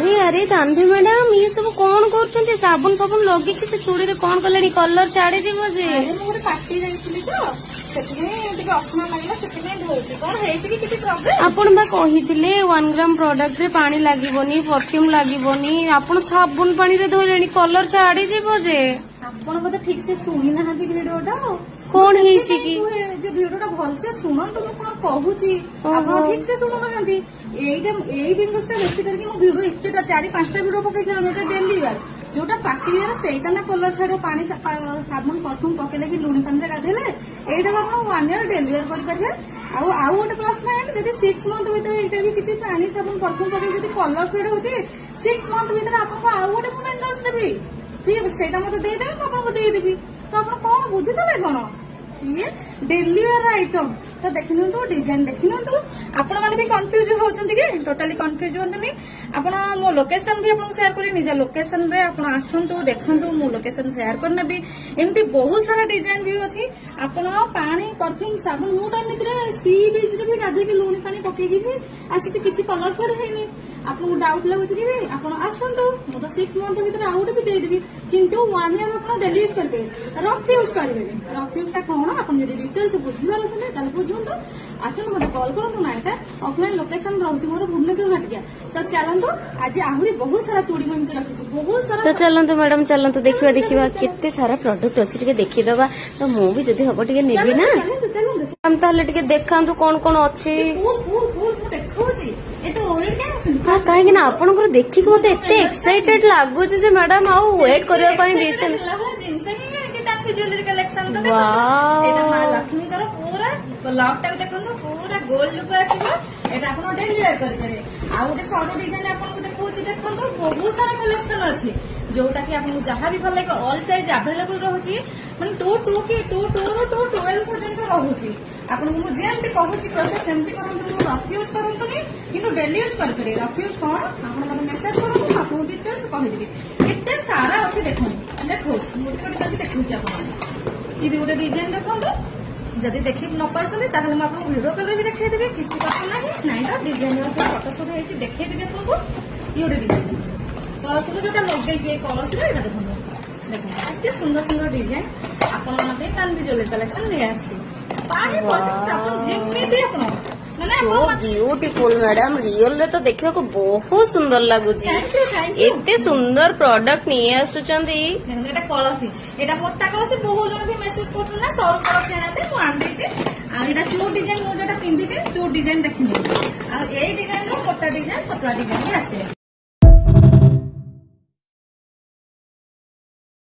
अरे अरे तानवी मैडम ये सब कौन कर साबुन फाबुन लगे से चूड़ी रे कौन कले कलर छाड़ी जीव जे गोटे पार्टी जाइली तो असना लगे आपण बा कही 1 ग्राम प्रोडक्ट रे पानी लागोनी परफ्यूम लागोनी आपण साबुन पानी रे धोले कलर छाड़ी जीव जे आपण बोधे ठीक से शुणी ना भिडियोटा कौन है भिडियोटा भलसे शुणु कौन कहूची आप ठीक से शुणु ना जिनसा बेस करके भिडियो एतटा 4-5टा भिडियो पकई डेली यूज जोटा पार्टी वेयर ना कलर छाड़ पानी साबुन परफ्यूम पकेले कि लुणी पानी गाधेले यही आप 1 ईयर डेली यूज करेंगे आउ गोटे प्लस पॉइंट जब 6 मंथ भर ये किसी पानी साबुन परफ्यूम पकड़ कलर फेड हो 6 मंथ भर आपको आउ गोटे मेन्टेनेंस देवी फिर से मत देदेवी आपको देदेवी तो आप कौन बुझीते कौन ये डेली वेयर आइटम तो देखी डिजाइन देखी आपण मैंने भी कन्फ्यूज होती कि टोटाली कन्फ्यूज होंगे आप मो लोकेशन भी आपको शेयर करी निज लोकेशन रे आप आसतु देखु मो लोकेशन शेयर करनेबी एमती बहुत सारा डिजाइन भी अच्छी आपण पानी परफ्यूम साबुन मु तो एमती सी बीच रे भी गाधे लुणी पानी पकईकी भी आसी किसी कलर फेड है आपको डाउट लगुच कि आप आसतु मु तो 6 मंथ भर आउ गोटे भी देदेवी किंतु 1 ईयर आप डेली यूज करेंगे रफ यूज करेंगे रफ यूज कौन आप डिटेल्स बुझे बुझुत आसतु मत कल करूँ ना यहाँ ऑफलाइन लोकेशन रोचे मोर भुवनेश्वर घाटिया तो चलतु आज आहरी बहुत सारा चूड़ी मुझे रखी बहुत सारा तो चलतु मैडम चलतु देखा देखा केते सारा प्रोडक्ट अच्छी देखीदबा तो मु भी जदि हम टे नेबी ना हम ताले देखा कौन कौन अच्छी हाँ कहीं ना आपन देखिक मत एत एक्साइटेड लगुच मैडम आउ वेट करने ज्वेलरी कलेक्शन तो महालक्ष्मी पूरा लॉक देखो पूरा गोल्ड लुक आसो आप डेली वेयर करेंगे आउ गोटे सरू डिजाइन आपको देखो बहुत सारा कलेक्शन अच्छी जोटा कि आपको जहाँ भी भल लगे ऑल साइज अवेलेबल रोचे मैंने 2 की 2 ରୁ 12 पर्यंत रोचे आपको मुझे कहूँ प्रोसेस सेमती करूँ रफ यूज करतुनि कि डेली यूज करेंगे रफ यूज कौन आप मेसेज करूँ आपको डिटेल्स कहदेवी केते सारा अच्छे देखो देखो गोटे गोटे देखुची आप ये गोटे डिजाइन देखो जदि देखी न पार्टी आपको वीडियो कलर भी देखदेवी किसी कथा ना ना तो डिजाइन फटोशूट होती देखदेवी आपको ये गोटे डिजाइन कलर्स जो लगे कलर्स देखो देखो सुंदर सुंदर डिजाइन आपन ज्वेलरी कलेक्शन ले आसी पानी ब्यूटीफुल मैडम रियल रे तो देखा बहुत सुंदर लगुच एते सुंदर प्रोडक्ट नहीं आसुचंदी कलसी एटा मोटा कलसी बहुत जन भी मेसेज करथुन ना सर कलसी आते मु आन देते आ एटा चू डिजाइन मु जेटा पिंदी जे चू डिजाइन देखिनी आ ए डिजाइन रो मोटा डिजाइन पतला डिजाइन भी आसे